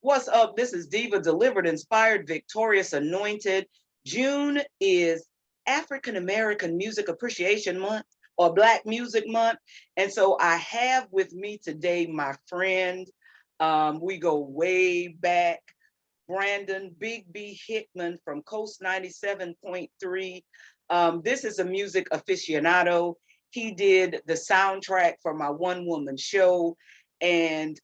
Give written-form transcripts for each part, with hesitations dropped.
What's up? This is Diva Delivered, Inspired, Victorious, Anointed. June is African American Music Appreciation Month or Black Music Month. And so I have with me today my friend, we go way back, Brandon Bigg B Hickman from Coast 97.3. This is a music aficionado. He did the soundtrack for my one woman show, and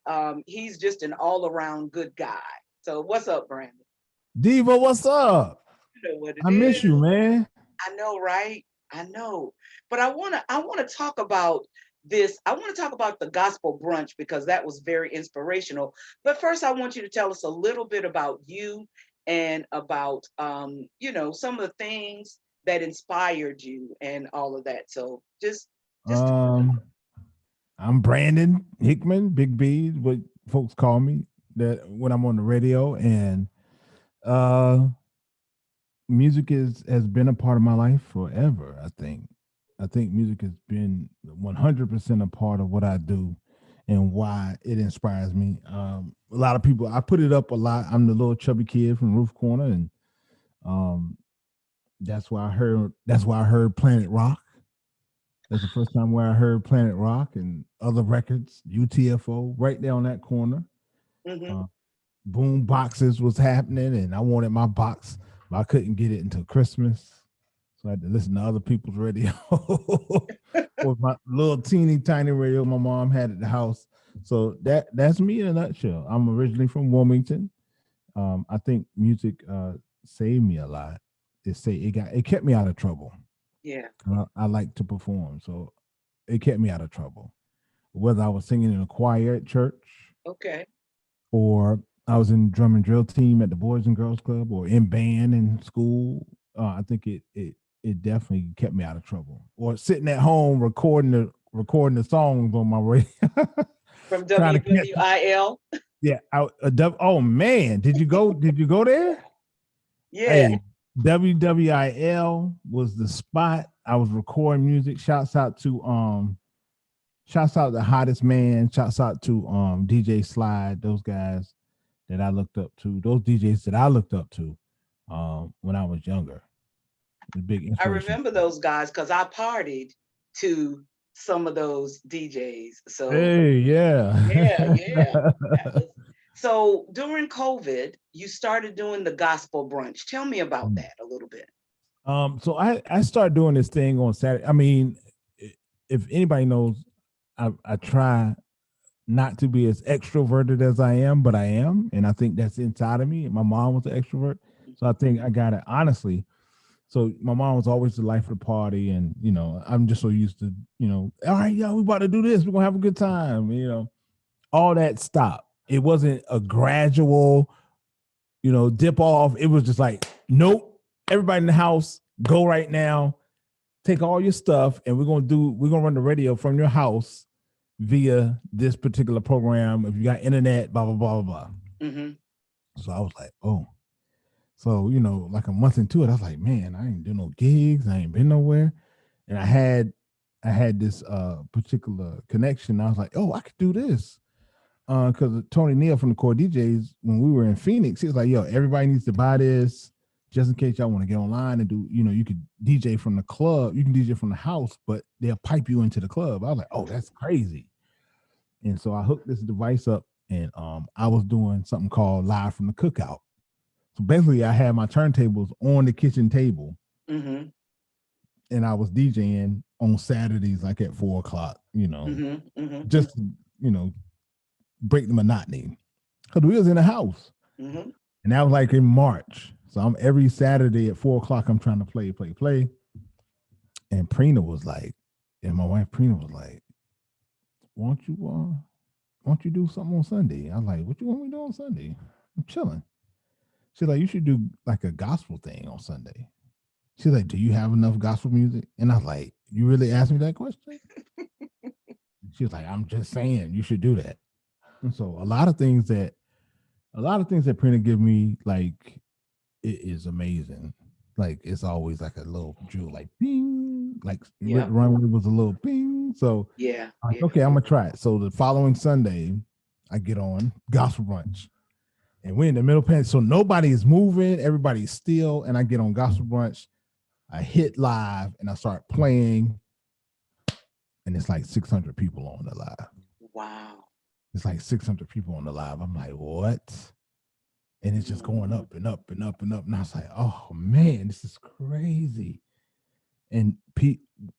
he's just an all around good guy. So what's up, Brandon? Diva, what's up? You know what it I miss is. you, man. I know, right? I know. But I wanna talk about this. I want to talk about the gospel brunch because that was very inspirational. But first I want you to tell us a little bit about you and about some of the things that inspired you and all of that. So just Um, I'm Brandon Hickman, Bigg B, what folks call me that when I'm on the radio, and uh music has been a part of my life forever. I think music has been 100% a part of what I do and why it inspires me. A lot of people, I put it up a lot. I'm the little chubby kid from Roof Corner, and um, that's why I heard Planet Rock. That's the first time where I heard Planet Rock and other records, UTFO, right there on that corner. mhm. Uh, Boom boxes was happening, and I wanted my box, but I couldn't get it until Christmas. So I had to listen to other people's radio or my little teeny tiny radio my mom had at the house. So that's me in a nutshell. I'm originally from Wilmington. I think music saved me a lot. It kept me out of trouble. Yeah. I like to perform, so it kept me out of trouble. Whether I was singing in a choir at church, Okay. or I was in drum and drill team at the Boys and Girls Club, or in band in school, I think it definitely kept me out of trouble. Or sitting at home recording the songs on my radio, From trying to catch. WWIL. Yeah, oh man, did you go? Did you go there? Yeah. Hey, WWIL was the spot. I was recording music. Shouts out the hottest man. Shouts out to DJ Slide, those guys that I looked up to, those DJs that I looked up to when I was younger. The big I inspiration. remember those guys because I partied to some of those DJs. So Hey, yeah. yeah, yeah. That was so during COVID, you started doing the gospel brunch. Tell me about that a little bit. So I started doing this thing on Saturday. I mean, if anybody knows, I try not to be as extroverted as I am, but I am, and I think that's inside of me. My mom was an extrovert, so I think I got it honestly. So my mom was always the life of the party, and I'm just so used to, all right, yeah, we about to do this, we're gonna have a good time, all that stopped. It wasn't a gradual, dip off. It was just like, nope, everybody in the house, go right now, take all your stuff, and we're gonna run the radio from your house via this particular program. If you got internet, blah blah blah blah blah. Hmm. So I was like, oh. So, like a month into it, I was like, man, I ain't do no gigs, I ain't been nowhere. And I had this particular connection. I was like, oh, I could do this. Because Tony Neal from the Core DJs, when we were in Phoenix, he was like, yo, everybody needs to buy this just in case y'all want to get online and do, you could DJ from the club, you can DJ from the house, but they'll pipe you into the club. I was like, oh, that's crazy. And so I hooked this device up, and I was doing something called Live from the Cookout. So basically, I had my turntables on the kitchen table, Hmm. and I was DJing on Saturdays, like at 4 o'clock. Hmm. Hmm. Just break the monotony, because we was in the house, Hmm. and that was like in March. So I'm every Saturday at 4 o'clock. I'm trying to play, and Prina was like, and my wife Prina was like, "Won't you do something on Sunday?" I was like, "What you want me to do on Sunday? I'm chilling." She's like, "You should do like a gospel thing on Sunday." She's like, "Do you have enough gospel music?" And I was like, "You really asked me that question?" She was like, "I'm just saying you should do that." And so a lot of things that Prina give me, like, it is amazing. Like, it's always like a little jewel, like bing, like Yeah. Runway was a little bing. So Yeah. I'm like, Yeah. okay, I'm gonna try it. So the following Sunday, I get on gospel brunch. And we're in the middle of so nobody is moving, everybody's still. And I get on Gospel Brunch, I hit live, and I start playing, and it's like 600 people on the live. Wow. It's like 600 people on the live. I'm like, what? And it's just going up and up and up and up. And I was like, oh man, this is crazy. And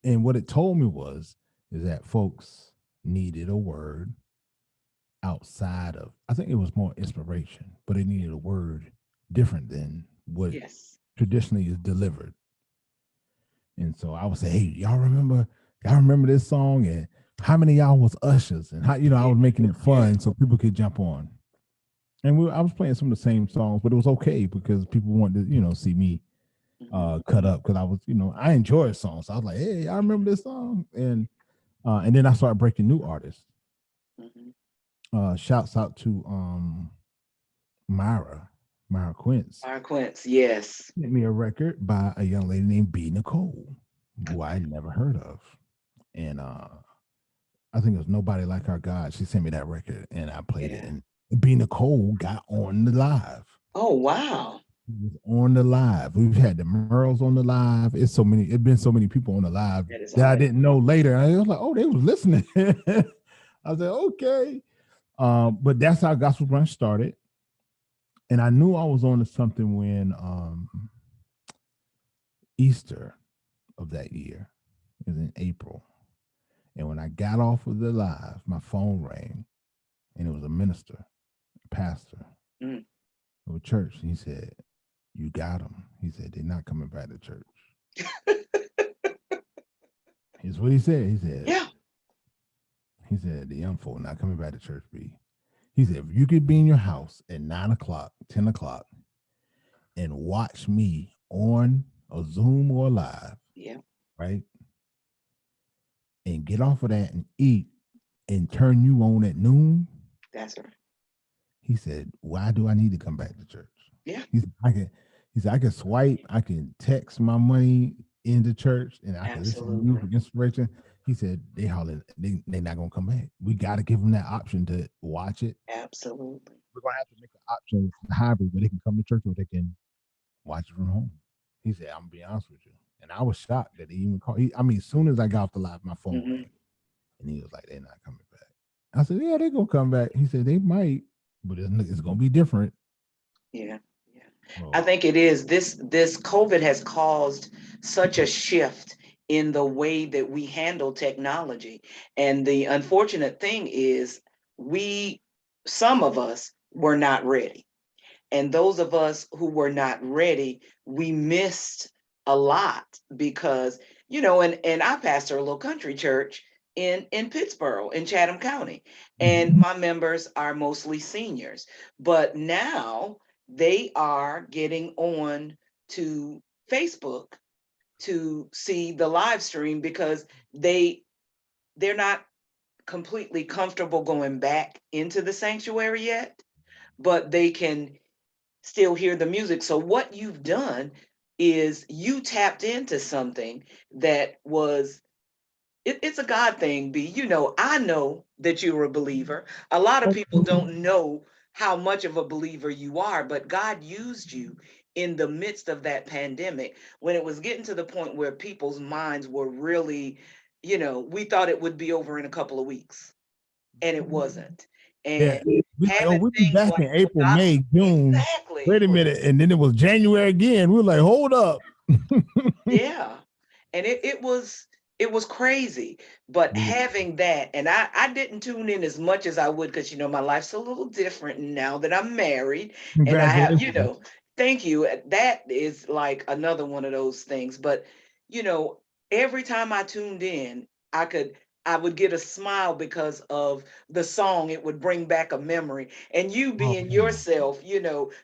and what it told me is that folks needed a word outside of, I think it was more inspiration, but it needed a word different than what Yes. traditionally is delivered. And so I would say, hey, y'all remember this song? And how many of y'all was ushers? And how, I was making it fun so people could jump on. And I was playing some of the same songs, but it was okay because people wanted to, see me cut up because I was, I enjoy songs. So I was like, hey, I remember this song. And then I started breaking new artists. Shouts out to Myra Quince. Myra Quince, yes. Sent me a record by a young lady named B. Nicole, who I had never heard of. And I think it was Nobody Like Our God. She sent me that record and I played it. And B. Nicole got on the live. Oh, wow. Was on the live. We've had the Merles on the live. It's been so many people on the live that I didn't know later. I was like, oh, they was listening. I was like, okay. But that's how Gospel Brunch started. And I knew I was on to something when Easter of that year is in April. And when I got off of the live, my phone rang and it was a minister, a pastor of a church. He said, you got them. He said, they're not coming back to church. Here's what he said. He said, the young folk not coming back to church, B. He said, if you could be in your house at 9 o'clock, 10 o'clock, and watch me on a Zoom or live, right? And get off of that and eat and turn you on at noon. That's right. He said, why do I need to come back to church? Yeah. He said, I can swipe, I can text my money into church, and I can listen to you for inspiration. He said, they're not going to come back. We got to give them that option to watch it. Absolutely. We're going to have to make an option, the hybrid, where they can come to church or they can watch it from home. He said, I'm going to be honest with you. And I was shocked that he even called. As soon as I got off the live, my phone rang. And he was like, they're not coming back. I said, yeah, they're going to come back. He said, they might, but it's going to be different. Yeah. I think it is. This COVID has caused such a shift in the way that we handle technology. And the unfortunate thing is some of us were not ready. And those of us who were not ready, we missed a lot because, and I pastor a little country church in Pittsburgh, in Chatham County. And my members are mostly seniors. But now they are getting on to Facebook to see the live stream because they're not completely comfortable going back into the sanctuary yet, but they can still hear the music. So what you've done is you tapped into something that was, it's a God thing, B. I know that you're a believer. A lot of people don't know how much of a believer you are, but God used you in the midst of that pandemic when it was getting to the point where people's minds were really, we thought it would be over in a couple of weeks, and it wasn't. And we'll be back in April, May, June. Exactly. Wait a minute. And then it was January again. We were like, hold up. Yeah. And it was crazy. But having that, and I didn't tune in as much as I would because my life's a little different now that I'm married. And I have, thank you. That is like another one of those things. But every time I tuned in, I would get a smile because of the song. It would bring back a memory. And you being yourself,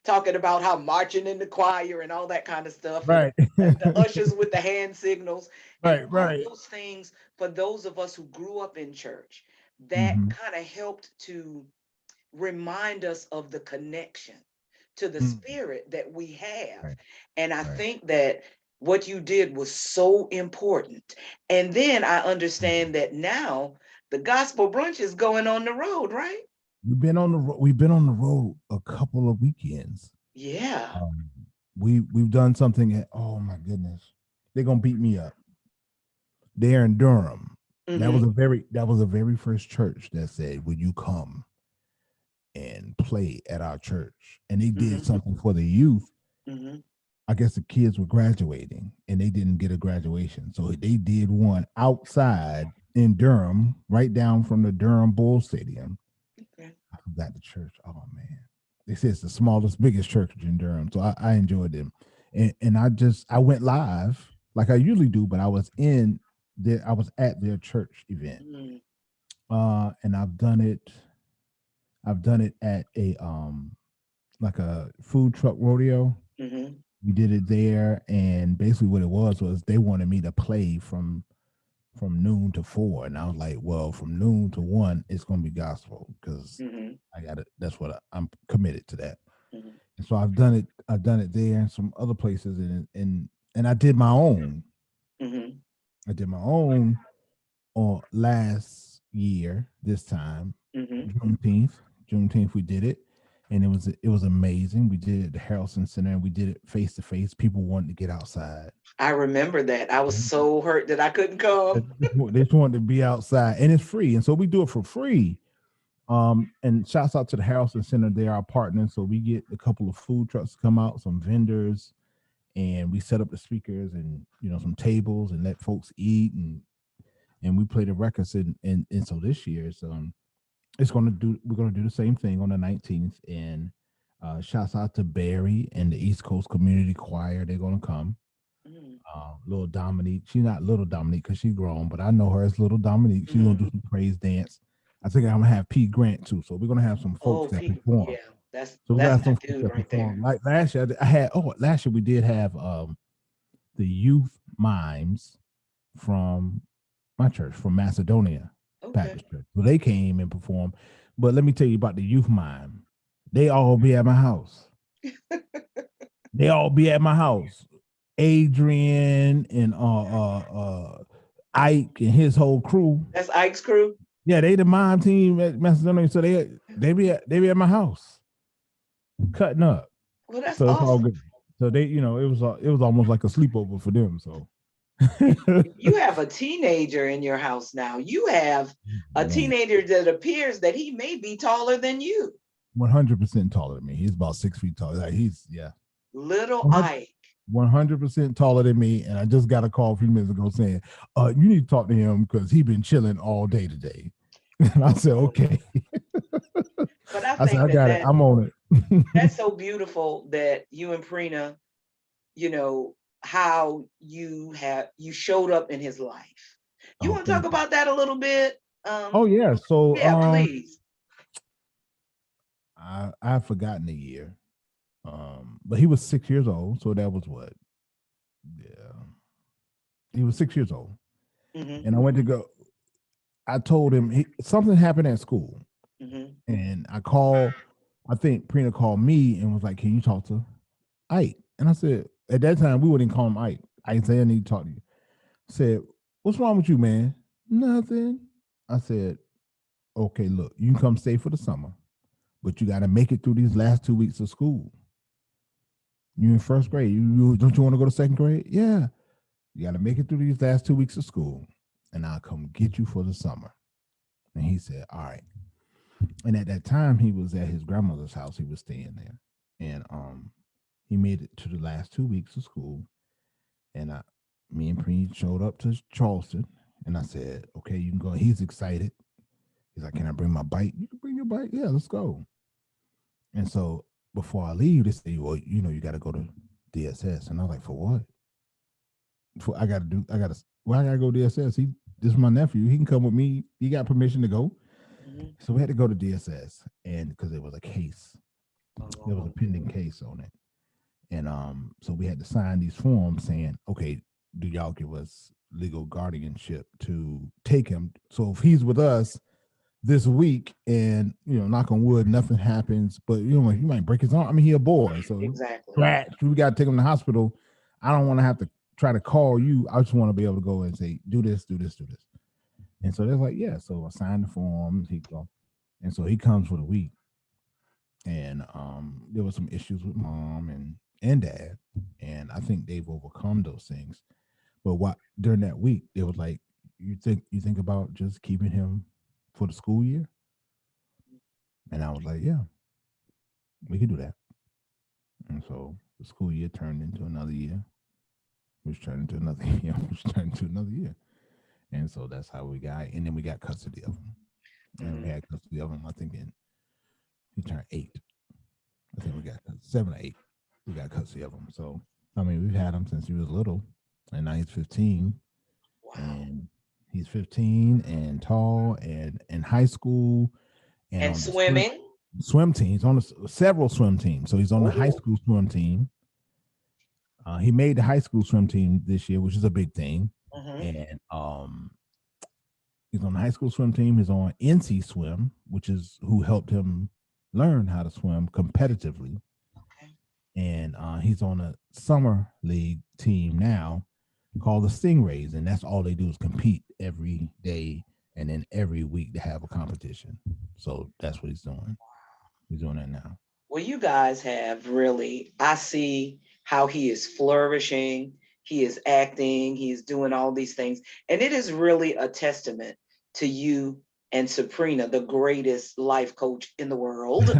talking about how marching in the choir and all that kind of stuff. Right. And the ushers with the hand signals. Right, and all those things, for those of us who grew up in church, that kind of helped to remind us of the connection to the spirit that we have. Right. And I think that what you did was so important. And then I understand that now the gospel brunch is going on the road, right? we've been on the road a couple of weekends. Yeah. Um, we've done something at, oh my goodness, they're gonna beat me up. They're in Durham. Mm-hmm. That was the very first church that said, "Will you come and play at our church?" And they did Mm-hmm. something for the youth. Mm-hmm. I guess the kids were graduating and they didn't get a graduation. So they did one outside in Durham, right down from the Durham Bull Stadium. Okay. I forgot the church. Oh man. They said it's the smallest, biggest church in Durham. So I enjoyed them. And I went live like I usually do, but I was at their church event. Mm-hmm. And I've done it at a like a food truck rodeo. Mm-hmm. We did it there, and basically what it was they wanted me to play from noon to 4, and I was like, well, from noon to 1 it's going to be gospel because Mm-hmm. I got it. That's what I'm committed to that. Mm-hmm. And so I've done it there and some other places, and I did my own. Mm-hmm. I did my own on last year this time, Mm-hmm. Juneteenth. Juneteenth we did it, and it was amazing. We did it at the Harrelson Center, and we did it face to face. People wanted to get outside. I remember that. I was so hurt that I couldn't come. They just wanted to be outside, and it's free, and so we do it for free. And shouts out to the Harrelson Center; they're our partners. So we get a couple of food trucks to come out, some vendors, and we set up the speakers and some tables and let folks eat, and we play the records. And so this year, we're gonna do the same thing on the 19th. And shouts out to Barry and the East Coast Community Choir; they're gonna come. Mm-hmm. Little Dominique. She's not little Dominique because she's grown, but I know her as little Dominique. She's gonna Mm-hmm. do some praise dance. I think I'm gonna have Pete Grant too. So we're gonna have some folks Oh, that Pete. perform. Yeah, that's So we that's got some that folks dude that right there. perform. Like last year, last year we did have the youth mimes from my church, from Macedonia Okay. Baptist Church. So they came and performed. But let me tell you about the youth mime. They all be at my house. They all be at my house. Adrian and Ike and his whole crew. That's Ike's crew. Yeah, they the mime team at Macedonia. So they be at my house cutting up. Well, that's So it's all awesome. good. So they, it was almost like a sleepover for them. So You have a teenager in your house now. You have a man, teenager that appears that he may be taller than you. 100% taller than me. He's about 6 feet tall. Like he's yeah, Little Ike. 100% taller than me. And I just got a call a few minutes ago saying, you need to talk to him because he been chilling all day today. And I said, Oh, okay. but I I said, I think that, got it. I'm on it. that's so beautiful that you and Prina, you know, how you showed up in his life. You Oh, want to talk thank you. about that a little bit? Oh yeah. So Yeah, please. I've forgotten the year. But he was 6 years old, so that was what? Yeah. He was 6 years old. Mm-hmm. And I went to go. I told him something happened at school. Mm-hmm. And I think Prina called me and was like, can you talk to Ike? And I said, at that time, we wouldn't call him Ike. I said, I need to talk to you. I said, what's wrong with you, man? Nothing. I said, okay, look, you can come stay for the summer, but you got to make it through these last 2 weeks of school. You in first grade. Don't you want to go to second grade? Yeah. You got to make it through these last 2 weeks of school, and I'll come get you for the summer. And he said, all right. And at that time, he was at his grandmother's house. He was staying there. And he made it to the last 2 weeks of school. And me and Preet showed up to Charleston. And I said, okay, you can go. He's excited. He's like, can I bring my bike? You can bring your bike. Yeah, let's go. And so before I leave, they say, well, you got to go to DSS. And I was like, for what? I gotta go to DSS. This is my nephew. He can come with me. He got permission to go. Mm-hmm. So we had to go to DSS, and because there was a case, there was a Oh, pending case on it. And so we had to sign these forms saying, okay, do y'all give us legal guardianship to take him? So if he's with us this week and knock on wood, nothing happens, but he might break his arm. I mean, he a boy, so exactly. scratch, we got to take him to the hospital. I don't want to have to try to call you. I just want to be able to go and say, do this, do this, do this. And so they're like, yeah. So I signed the forms. He go. And so he comes for the week. And there was some issues with mom and dad. And I think they've overcome those things. But what during that week, they was like, you think about just keeping him for the school year? And I was like, yeah, we can do that. And so the school year turned into another year, which turned into another year, which turned into another year. And so that's how we got, and then we got custody of him. And we Mm, had custody of him, I think, he turned 8. I think we got 7 or 8. We got custody of him. So, I mean, we've had him since he was little, and now he's 15. wow. And he's 15 and tall and in high school and And on the swimming. swim team. He's on several swim teams. So he's on the high Oh. school swim team. He made the high school swim team this year, which is a big thing. Hmm. And he's on the high school swim team. He's on NC Swim, which is who helped him learn how to swim competitively. Okay. And he's on a summer league team now called the Stingrays, and that's all they do is compete every day and then every week to have a competition. So that's what he's doing. He's doing that now. Well, you guys have really, I see how he is flourishing. He is acting, he's doing all these things. And it is really a testament to you and Sabrina, the greatest life coach in the world.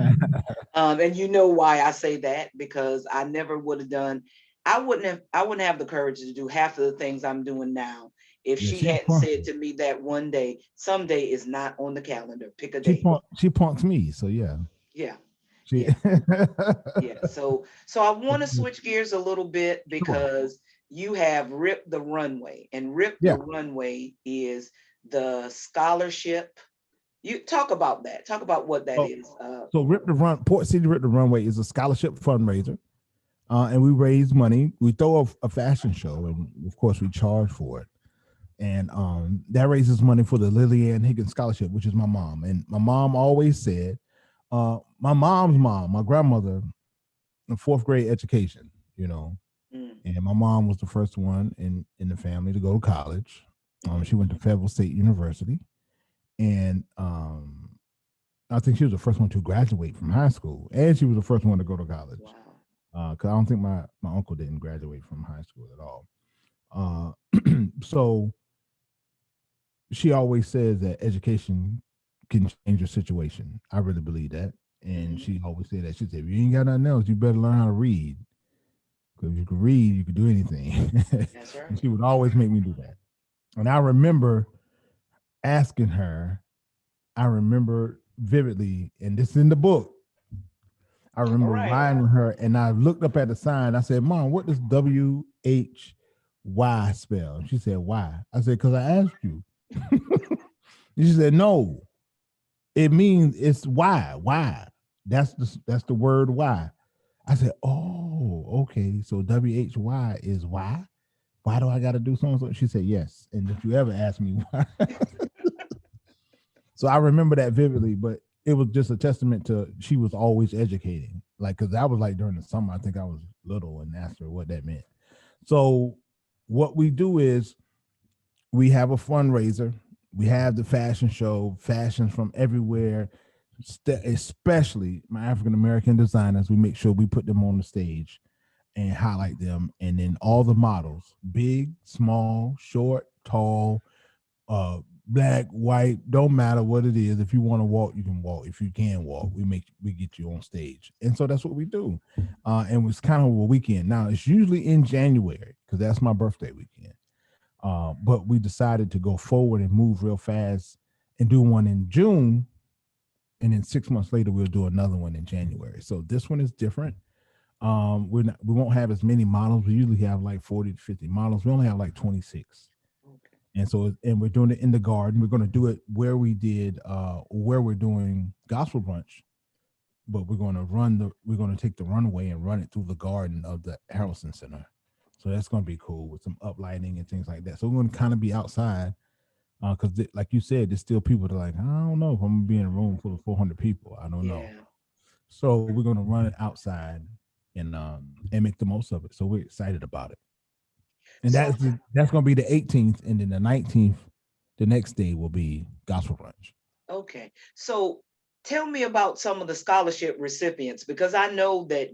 And you know why I say that, because I never would have done, I wouldn't have the courage to do half of the things I'm doing now if Yeah, she hadn't said to me that one day, someday is not on the calendar. Pick a day. she punks me. So yeah, Yeah. she Yeah. Yeah. So I want to switch gears a little bit sure. because you have Rip the Runway, and Rip the Yeah. Runway is the scholarship. You talk about that. Talk about what that So, is. so Port City Rip the Runway is a scholarship fundraiser, and we raise money. We throw a fashion show, and of course we charge for it. And that raises money for the Lillian Higgins Scholarship, which is my mom. And my mom always said, my mom's mom, my grandmother, in 4th grade education, Mm, and my mom was the first one in the family to go to college. She mhm. went to Federal State University, and I think she was the first one to graduate from high school, and she was the first one to go to college. Wow. Because I don't think my uncle didn't graduate from high school at all. So she always says that education can change your situation. I really believe that. And Mhm. she always said that. She said, if you ain't got nothing else, you better learn how to read. Because if you can read, you can do anything. That's right. And she would always make me do that. And I remember asking her, I remember vividly, and this is in the book. I All remember right. riding with her and I looked up at the sign. I said, Mom, what does WHY spell? And she said, why? I said, because I asked you. She said, no, it means it's why. Why? That's the word why. I said, oh, okay. So WHY is why? Why do I gotta do so and so? She said, yes. And if you ever ask me why. So I remember that vividly, but it was just a testament to she was always educating. Like, cause that was like during the summer. I think I was little and asked her what that meant. So what we do is we have a fundraiser. We have the fashion show, fashions from everywhere, especially my African American designers. We make sure we put them on the stage and highlight them. And then all the models, big, small, short, tall, black, white, don't matter what it is. If you want to walk, you can walk. If you can walk, we get you on stage. And so that's what we do. And it's kind of a weekend. Now it's usually in January because that's my birthday weekend. But we decided to go forward and move real fast and do one in June. And then 6 months later, we'll do another one in January. So this one is different. We won't have as many models. We usually have like 40 to 50 models. We only have like 26. Okay. And we're doing it in the garden. We're going to do it where we're doing gospel brunch, but we're going to take the runway and run it through the garden of the Harrelson Center. So that's going to be cool with some uplighting and things like that. So we're going to kind of be outside because, like you said, there's still people that are like, I don't know if I'm going to be in a room full of 400 people. I don't know. Yeah. So we're going to run it outside and make the most of it. So we're excited about it. And So that's going to be the 18th, and then the 19th, the next day will be gospel brunch. okay. So tell me about some of the scholarship recipients, because I know that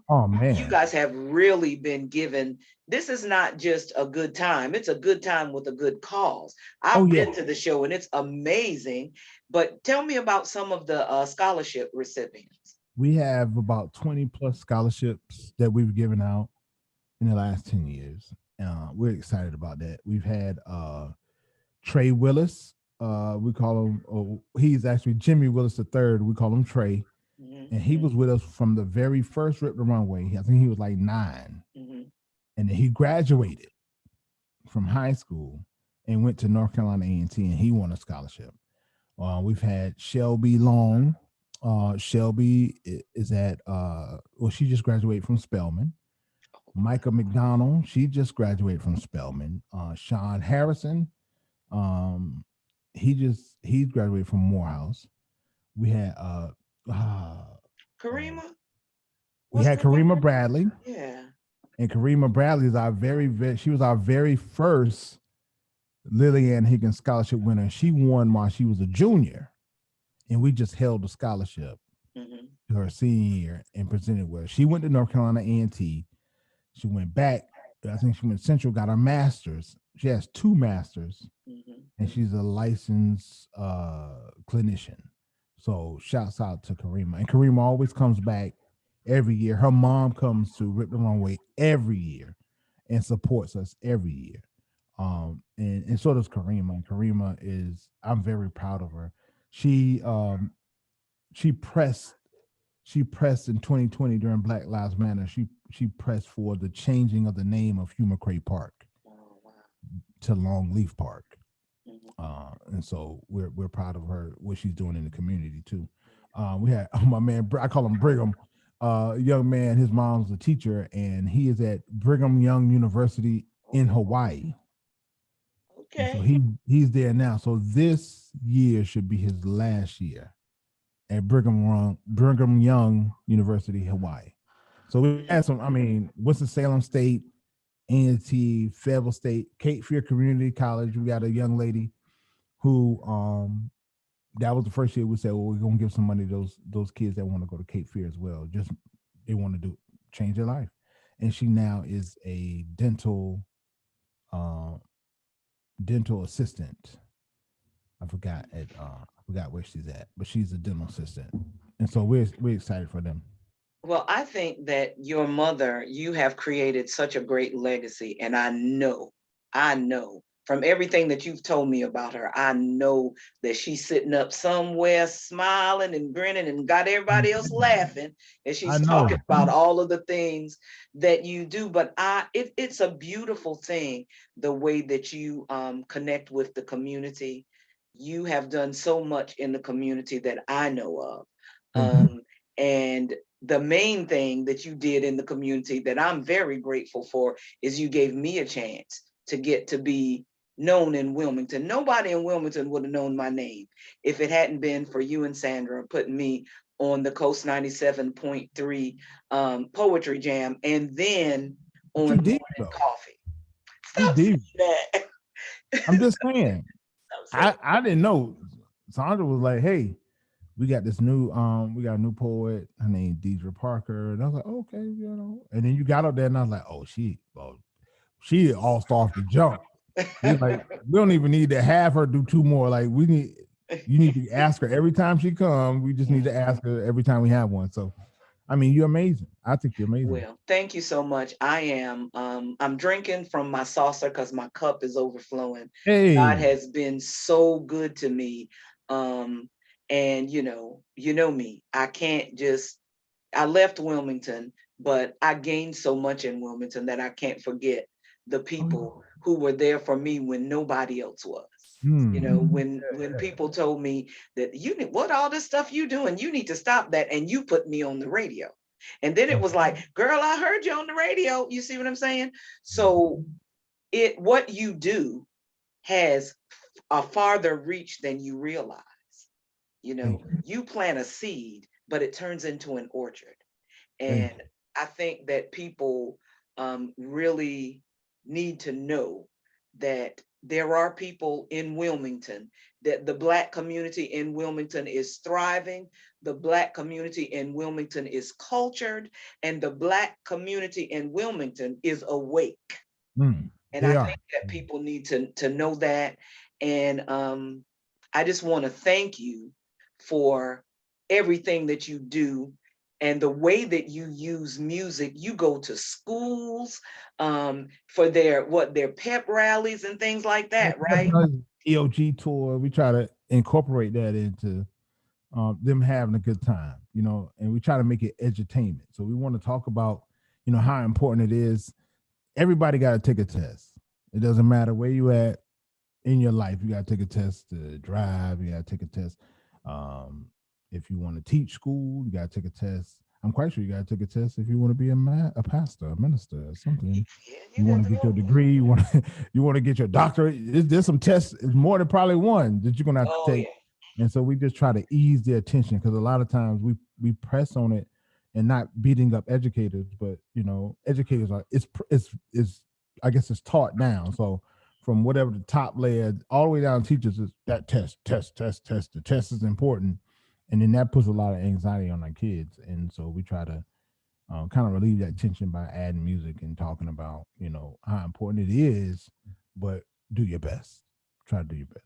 Oh you man. guys have really been given, this is not just a good time, it's a good time with a good cause. Oh I've yeah. been to the show and it's amazing, but tell me about some of the scholarship recipients. We have about 20 plus scholarships that we've given out in the last 10 years. We're excited about that. We've had Trey Willis. We call him, oh, he's actually Jimmy Willis III. We call him Trey. Mhm, And he was with us from the very first Rip the Runway. I think he was like 9. mhm. And then he graduated from high school and went to North Carolina A&T, and he won a scholarship. We've had Shelby Long. Shelby is at, well, she just graduated from Spelman. Micah McDonald, she just graduated from Spelman. Sean Harrison, um, he graduated from Morehouse. We had uh, uh Karima, we what's had the name? Karima Bradley, Yeah. and Karima Bradley is our she was our very first Lillian Higgins scholarship winner. She won while she was a junior, and we just held the scholarship Mhm, to her senior year and presented with her. She went to North Carolina A&T. She went back. I think she went to Central, got her master's. She has 2 masters, mhm. and she's a licensed clinician. So shouts out to Karima. And Karima always comes back every year. Her mom comes to Rip the Runway every year and supports us every year. And so does Karima. And Karima is, I'm very proud of her. She she pressed she pressed in 2020 during Black Lives Matter. She pressed for the changing of the name of Huma Cray Park Oh, wow. to Longleaf Park. Mhm. And so we're proud of her, what she's doing in the community too. We had my man, I call him Brigham, young man. His mom's a teacher, and he is at Brigham Young University in Oh, Hawaii, and so okay. he's there now. So this year should be his last year at Brigham Young University, Hawaii. So we had some. I mean, Winston Salem State, A&T, Fayetteville State, Cape Fear Community College. We got a young lady who that was the first year we said, well, we're gonna give some money to those kids that want to go to Cape Fear as well. Just they want to do change their life. And she now is a uh dental assistant. I forgot where she's at, but she's a dental assistant. And so we're excited for them. Well, I think that your mother, you have created such a great legacy. And I know from everything that you've told me about her, I know that she's sitting up somewhere smiling and grinning and got everybody else laughing. And I she's know. talking about all of the things that you do. But it's a beautiful thing, the way that you connect with the community. You have done so much in the community that I know of. Thank you. And the main thing that you did in the community that I'm very grateful for is you gave me a chance to get to be known in Wilmington. Nobody in Wilmington would have known my name if it hadn't been for you and Sandra putting me on the Coast 97.3 poetry jam, and then But on you Morning did though. Coffee. You Stop did. saying that. I'm just saying. Stop saying I didn't know. Sandra was like, "Hey, we got a new poet. Her name Deidre Parker." And I was like, "Okay, you know." And then you got up there, and I was like, "Oh, she all star off the jump." We like, that. we don't even need to have her do 2 more. Like you need to ask her every time she comes. We just need to ask her every time we have one. So, I mean, you're amazing. I think you're amazing. Well, thank you so much. I'm drinking from my saucer because my cup is overflowing. God Hey, has been so good to me. Um, and you know me. I left Wilmington, but I gained so much in Wilmington that I can't forget the oh, yeah. people who were there for me when nobody else was. When people told me that you need what all this stuff you doing, you need to stop that, and you put me on the radio. And then it was like, girl, I heard you on the radio. You see what I'm saying? So what you do has a farther reach than you realize. Thank you. You plant a seed, but it turns into an orchard. Thank And you. I think that people really need to know that there are people in Wilmington, that the Black community in Wilmington is thriving. The Black community in Wilmington is cultured, and the Black community in Wilmington is awake. And I They are. think that people need to know that. And I just want to thank you for everything that you do and the way that you use music. You go to schools for their pep rallies and things like that, right? EOG tour. We try to incorporate that into them having a good time, and we try to make it edutainment. So we want to talk about, how important it is. Everybody got to take a test. It doesn't matter where you at in your life. You got to take a test to drive. You got to take a test. If you want to teach school, you got to take a test. I'm quite sure you got to take a test if you want to be a pastor, a minister, or something. Yeah, You want to get your degree. You want to you want to get your doctorate. There's some tests. It's more than probably one that you're gonna have to Oh take. yeah. And so we just try to ease the attention, because a lot of times we press on it and not beating up educators, but educators are it's I guess it's taught down. So from whatever the top layer all the way down to teachers is that test. The test is important, and then that puts a lot of anxiety on our kids. And so we try to kind of relieve that tension by adding music and talking about how important it is, but do your best. Try to do your best.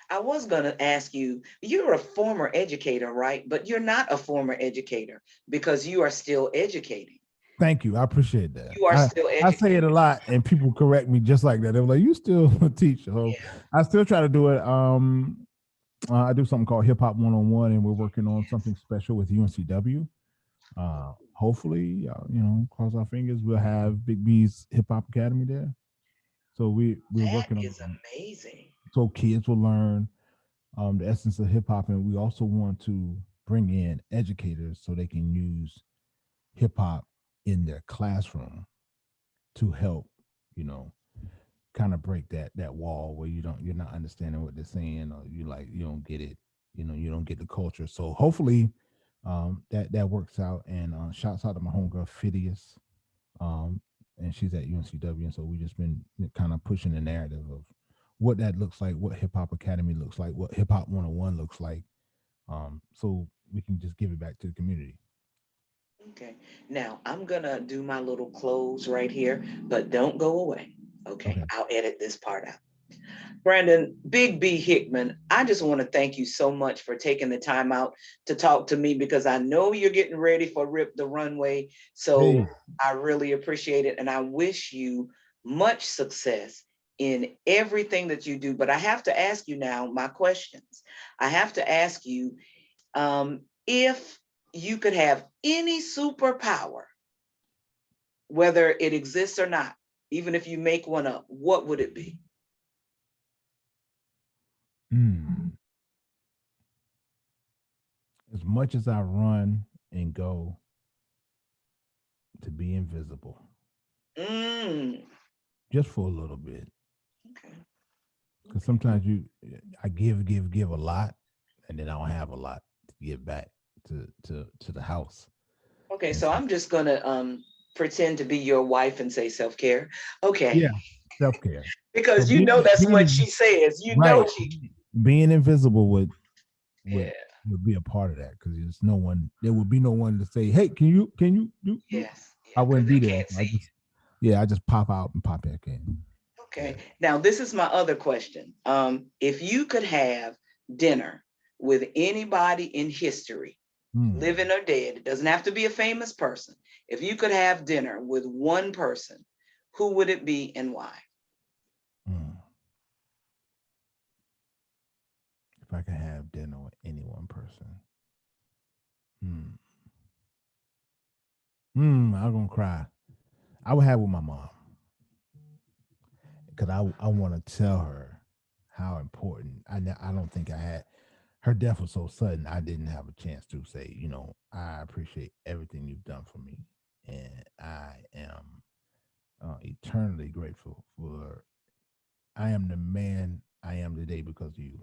I was going to ask you, you're a former educator, right? But you're not a former educator because you are still educating. Thank you. I appreciate that. You are still I say educating. it a lot, and people correct me just like that. They're like, "You still a teacher?" So Yeah. I still try to do it. I do something called Hip Hop 101, and we're working on something special with UNCW. Hopefully, cross our fingers, we'll have Bigg B's Hip Hop Academy there. So we're That working is on amazing. so kids will learn the essence of hip hop, and we also want to bring in educators so they can use hip hop in their classroom to help, you know, kind of break that wall where you're not understanding what they're saying, or you don't get it, you don't get the culture. So hopefully that works out. And shouts out to my homegirl Phidias. Um, and she's at UNCW, and so we just been kind of pushing the narrative of what that looks like, what Hip Hop Academy looks like, what Hip Hop 101 looks like, so we can just give it back to the community. Okay. Now I'm going to do my little close right here, but don't go away. Okay. Okay. I'll edit this part out. Brandon, Bigg B Hickman, I just want to thank you so much for taking the time out to talk to me, because I know you're getting ready for Rip the Runway. So Hey, I really appreciate it. And I wish you much success in everything that you do. But I have to ask you now my questions. I have to ask you, if you could have any superpower, whether it exists or not, even if you make one up, what would it be? mm, as much as I run and go, to be invisible, Mm, just for a little bit, okay. because sometimes I give a lot, and then I don't have a lot to give back to the house. Okay, And so so, I'm just gonna pretend to be your wife and say self-care. Okay, yeah, self care. So because you know that's what being she says. You know right, she. being invisible would Yeah. would be a part of that, because there's no one. There would be no one to say, "Hey, can you do?" Yes. I Yeah. Because wouldn't they be there. can't So I see you. just I just pop out and pop back in. Yeah. Okay. Now this is my other question. If you could have dinner with anybody in history, Hmm. living or dead, it doesn't have to be a famous person. If you could have dinner with one person, who would it be and why? Hmm. If I could have dinner with any one person, hmm. I'm gonna cry. I would have with my mom, because I want to tell her how important. I don't think I had. Her death was so sudden. I didn't have a chance to say, I appreciate everything you've done for me, and I am eternally grateful for. I am the man I am today because of you.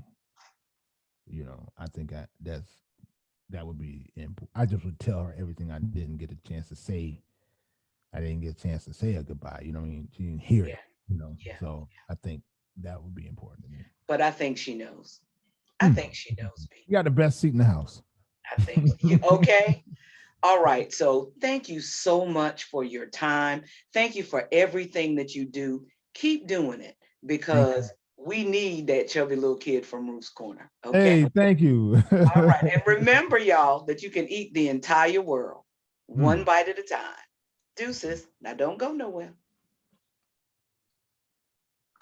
I think that would be important. I just would tell her everything I didn't get a chance to say. I didn't get a chance to say a goodbye. You know what I mean? She didn't hear Yeah. it. Yeah. So I think that would be important to me. But I think she knows. I think she knows me. You got the best seat in the house. I think you okay. All right. So thank you so much for your time. Thank you for everything that you do. Keep doing it because we need that chubby little kid from Ruth's Corner. Okay. Hey, thank you. All right. And remember, y'all, that you can eat the entire world one bite at a time. Deuces. Now don't go nowhere.